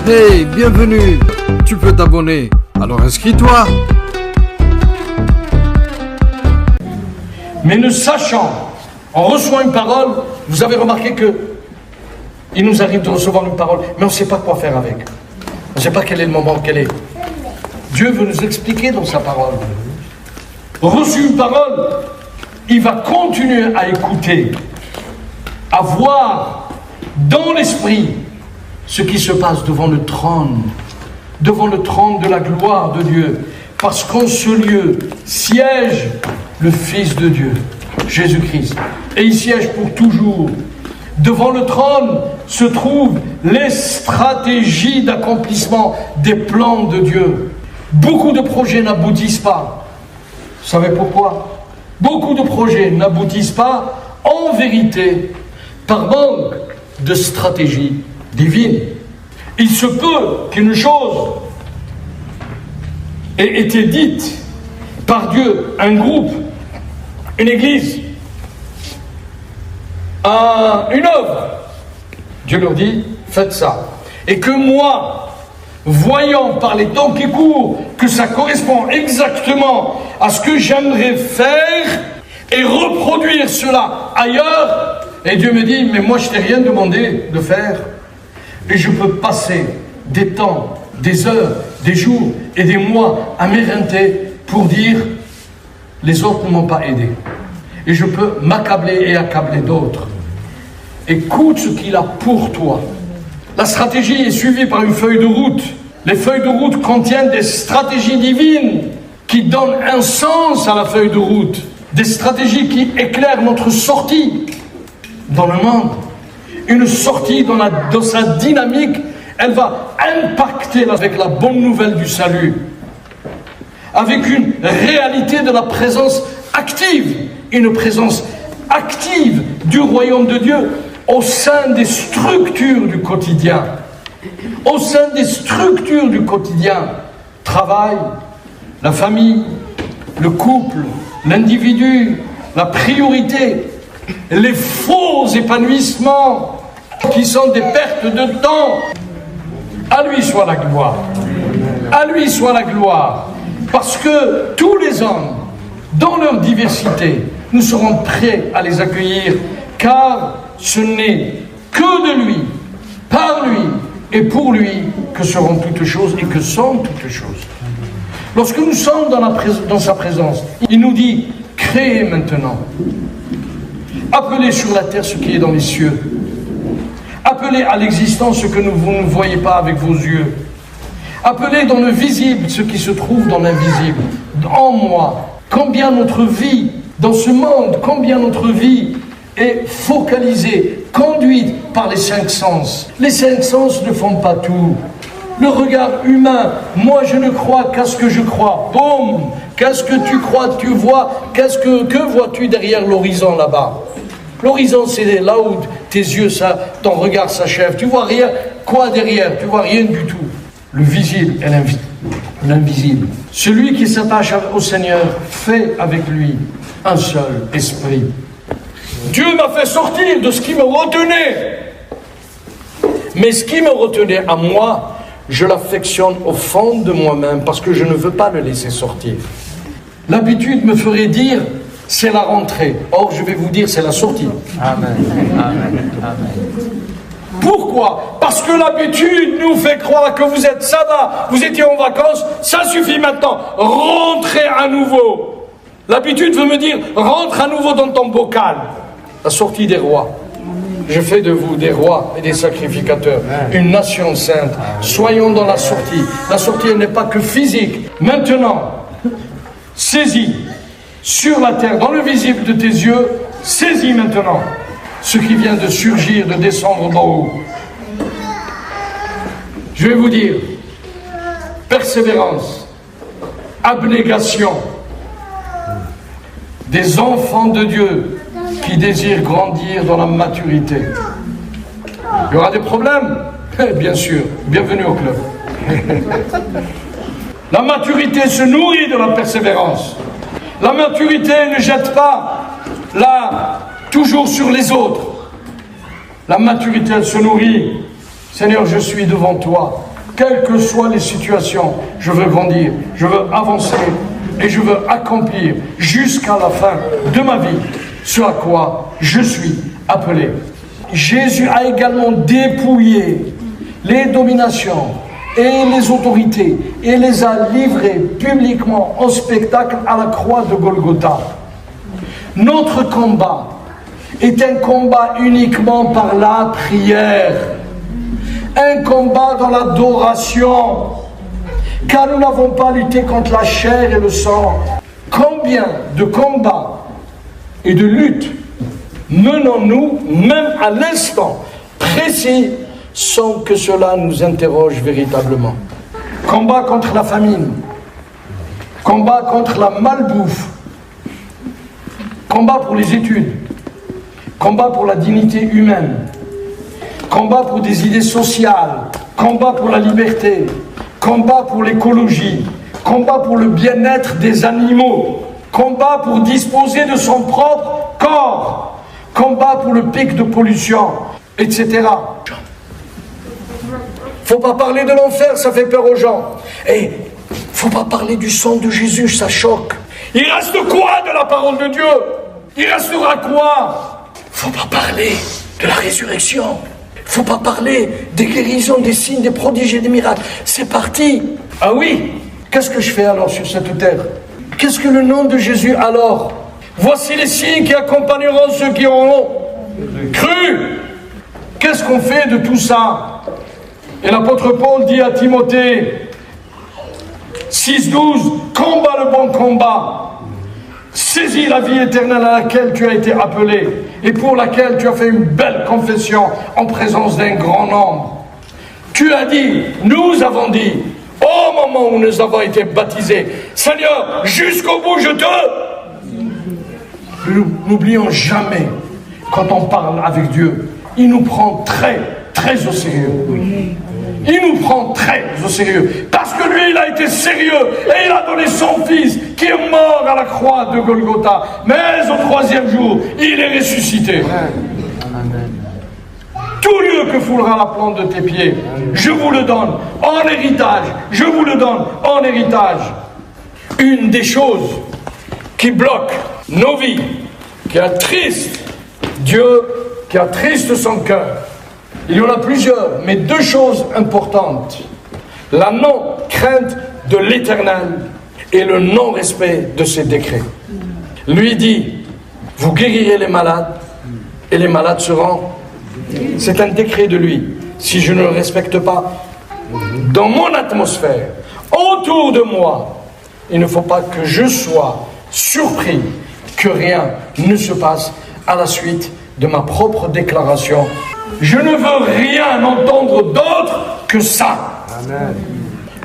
Hey, bienvenue! Tu peux t'abonner, alors inscris-toi! Mais ne sachant, on reçoit une parole, vous avez remarqué que il nous arrive de recevoir une parole, mais on ne sait pas quoi faire avec. On ne sait pas quel est le moment, quel est. Dieu veut nous expliquer dans sa parole. Reçu une parole, il va continuer à écouter, à voir dans l'esprit ce qui se passe devant le trône de la gloire de Dieu. Parce qu'en ce lieu siège le Fils de Dieu, Jésus-Christ. Et il siège pour toujours. Devant le trône se trouvent les stratégies d'accomplissement des plans de Dieu. Beaucoup de projets n'aboutissent pas. Vous savez pourquoi? Beaucoup de projets n'aboutissent pas, en vérité, par manque de stratégie divine. Il se peut qu'une chose ait été dite par Dieu, un groupe, une église, une œuvre. Dieu leur dit, faites ça. Et que moi, voyant par les temps qui courent que ça correspond exactement à ce que j'aimerais faire et reproduire cela ailleurs, et Dieu me dit, mais moi je t'ai rien demandé de faire. Et je peux passer des temps, des heures, des jours et des mois à m'éreinter pour dire les autres ne m'ont pas aidé. Et je peux m'accabler et accabler d'autres. Écoute ce qu'il a pour toi. La stratégie est suivie par une feuille de route. Les feuilles de route contiennent des stratégies divines qui donnent un sens à la feuille de route. Des stratégies qui éclairent notre sortie dans le monde. Une sortie dans sa dynamique, elle va impacter avec la bonne nouvelle du salut, avec une réalité de la présence active, une présence active du royaume de Dieu au sein des structures du quotidien. Au sein des structures du quotidien, travail, la famille, le couple, l'individu, la priorité, les faux épanouissements qui sont des pertes de temps. À lui soit la gloire. À lui soit la gloire. Parce que tous les hommes, dans leur diversité, nous serons prêts à les accueillir, car ce n'est que de lui, par lui et pour lui que seront toutes choses et que sont toutes choses. Lorsque nous sommes dans sa présence, il nous dit, créez maintenant. Appelez sur la terre ce qui est dans les cieux. Appelez à l'existence ce que vous ne voyez pas avec vos yeux. Appelez dans le visible ce qui se trouve dans l'invisible. En moi, combien notre vie, dans ce monde, combien notre vie est focalisée, conduite par les cinq sens. Les cinq sens ne font pas tout. Le regard humain, moi je ne crois qu'à ce que je crois. Boum! Qu'est-ce que tu crois, tu vois? Que vois-tu derrière l'horizon là-bas? L'horizon, c'est là où tes yeux, ton regard s'achève. Tu vois rien. Quoi derrière? Tu vois rien du tout. Le visible et l'invisible. Celui qui s'attache au Seigneur fait avec lui un seul esprit. Dieu m'a fait sortir de ce qui me retenait. Mais ce qui me retenait à moi, je l'affectionne au fond de moi-même parce que je ne veux pas le laisser sortir. L'habitude me ferait dire, c'est la rentrée. Or, je vais vous dire, c'est la sortie. Amen. Amen. Amen. Pourquoi? Parce que l'habitude nous fait croire que ça va, vous étiez en vacances, ça suffit maintenant, rentrez à nouveau. L'habitude veut me dire, rentre à nouveau dans ton bocal. La sortie des rois. Je fais de vous des rois et des sacrificateurs, une nation sainte. Soyons dans la sortie. La sortie, elle n'est pas que physique. Maintenant, saisis sur la terre, dans le visible de tes yeux, saisis maintenant ce qui vient de surgir, de descendre d'en haut. Je vais vous dire, persévérance, abnégation, des enfants de Dieu qui désirent grandir dans la maturité. Il y aura des problèmes? Bien sûr, bienvenue au club. La maturité se nourrit de la persévérance. La maturité ne jette pas là, toujours sur les autres. La maturité, elle se nourrit. Seigneur, je suis devant toi. Quelles que soient les situations, je veux grandir, je veux avancer et je veux accomplir jusqu'à la fin de ma vie ce à quoi je suis appelé. Jésus a également dépouillé les dominations et les autorités et les a livrées publiquement en spectacle à la croix de Golgotha. Notre combat est un combat uniquement par la prière, un combat dans l'adoration, car nous n'avons pas lutté contre la chair et le sang. Combien de combats et de luttes menons-nous, même à l'instant précis, sans que cela nous interroge véritablement? Combat contre la famine, combat contre la malbouffe, combat pour les études, combat pour la dignité humaine, combat pour des idées sociales, combat pour la liberté, combat pour l'écologie, combat pour le bien-être des animaux, combat pour disposer de son propre corps, combat pour le pic de pollution, etc. Faut pas parler de l'enfer, ça fait peur aux gens. Et faut pas parler du sang de Jésus, ça choque. Il reste quoi de la parole de Dieu? Il restera quoi? Faut pas parler de la résurrection. Faut pas parler des guérisons, des signes, des prodiges et des miracles. C'est parti. Ah oui, qu'est-ce que je fais alors sur cette terre? Qu'est-ce que le nom de Jésus alors? Voici les signes qui accompagneront ceux qui auront cru. Qu'est-ce qu'on fait de tout ça? Et l'apôtre Paul dit à Timothée 6,12, combat le bon combat. Saisis la vie éternelle à laquelle tu as été appelé et pour laquelle tu as fait une belle confession en présence d'un grand nombre. Tu as dit, nous avons dit, au moment où nous avons été baptisés, Seigneur, jusqu'au bout je te... N'oublions jamais, quand on parle avec Dieu, il nous prend très, très au sérieux. Il nous prend très au sérieux. Parce que lui, il a été sérieux. Et il a donné son fils qui est mort à la croix de Golgotha. Mais au troisième jour, il est ressuscité. Amen. Tout lieu que foulera la plante de tes pieds, je vous le donne en héritage. Je vous le donne en héritage. Une des choses qui bloque nos vies, qui attriste Dieu, qui attriste son cœur, il y en a plusieurs, mais deux choses importantes. La non-crainte de l'Éternel et le non-respect de ses décrets. Lui dit, vous guérirez les malades et les malades seront... C'est un décret de lui. Si je ne le respecte pas, dans mon atmosphère, autour de moi, il ne faut pas que je sois surpris que rien ne se passe à la suite de ma propre déclaration. Je ne veux rien entendre d'autre que ça. Amen.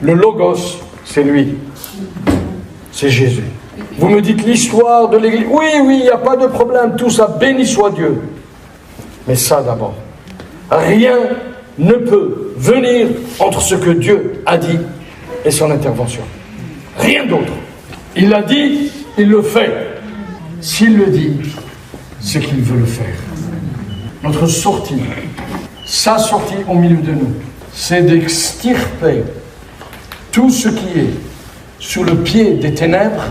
Le Logos, c'est lui. C'est Jésus. Vous me dites l'histoire de l'Église. Oui, il n'y a pas de problème. Tout ça, béni soit Dieu. Mais ça d'abord. Rien ne peut venir entre ce que Dieu a dit et son intervention. Rien d'autre. Il l'a dit, il le fait. S'il le dit, c'est qu'il veut le faire. Notre sortie, sa sortie au milieu de nous, c'est d'extirper tout ce qui est sous le pied des ténèbres.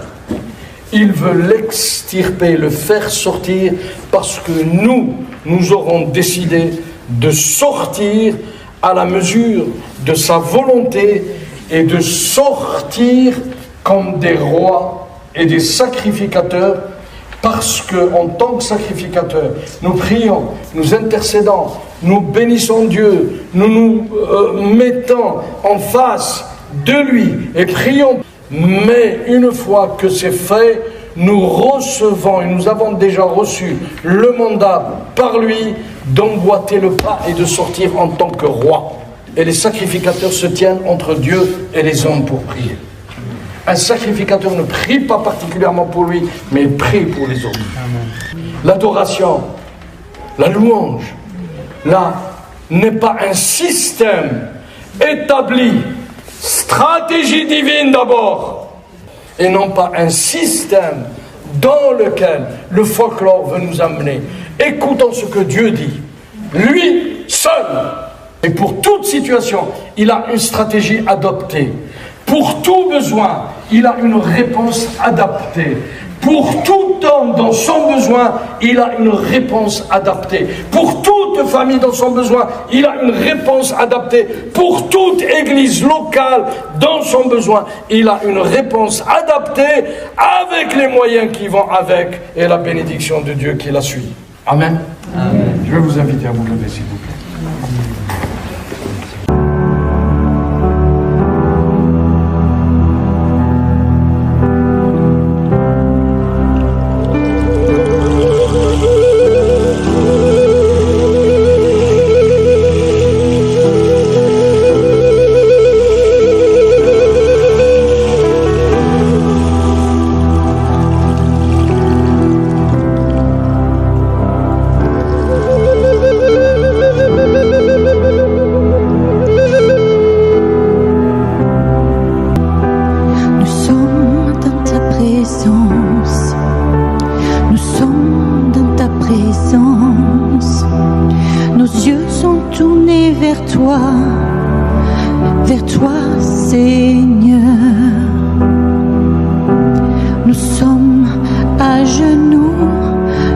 Il veut l'extirper, le faire sortir, parce que nous aurons décidé de sortir à la mesure de sa volonté et de sortir comme des rois et des sacrificateurs Parce que, en tant que sacrificateurs, nous prions, nous intercédons, nous bénissons Dieu, nous nous mettons en face de lui et prions. Mais une fois que c'est fait, nous recevons et nous avons déjà reçu le mandat par lui d'emboîter le pas et de sortir en tant que roi. Et les sacrificateurs se tiennent entre Dieu et les hommes pour prier. Un sacrificateur ne prie pas particulièrement pour lui, mais il prie pour les autres. L'adoration, la louange, là, n'est pas un système établi, stratégie divine d'abord, et non pas un système dans lequel le folklore veut nous amener. Écoutons ce que Dieu dit. Lui seul, et pour toute situation, il a une stratégie adoptée. Pour tout besoin, il a une réponse adaptée. Pour tout homme dans son besoin, il a une réponse adaptée. Pour toute famille dans son besoin, il a une réponse adaptée. Pour toute église locale dans son besoin, il a une réponse adaptée avec les moyens qui vont avec et la bénédiction de Dieu qui la suit. Amen. Amen. Je vais vous inviter à vous lever, s'il vous plaît. Vers toi, Seigneur. Nous sommes à genoux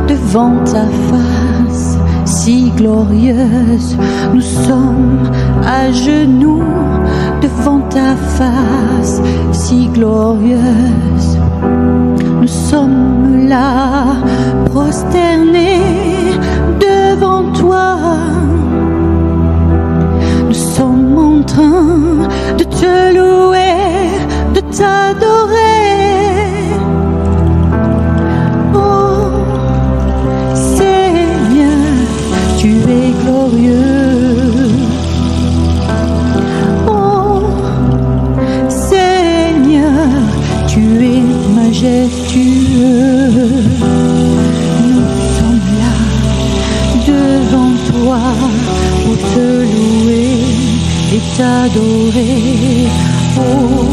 devant ta face si glorieuse. Nous sommes à genoux devant ta face si glorieuse. Nous sommes là, prosternés devant toi. Nous sommes en train de te louer, de t'adorer. Oh Seigneur, tu es glorieux. Oh Seigneur, tu es majestueux. Nous sommes là devant toi pour te louer et t'adorer, oh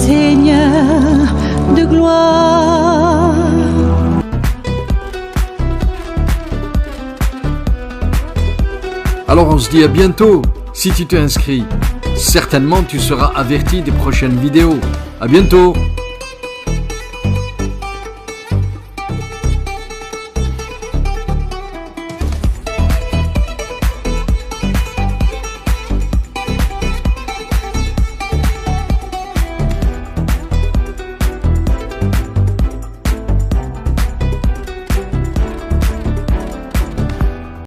Seigneur de gloire. Alors on se dit à bientôt. Si tu t'es inscrit, certainement tu seras averti des prochaines vidéos. À bientôt.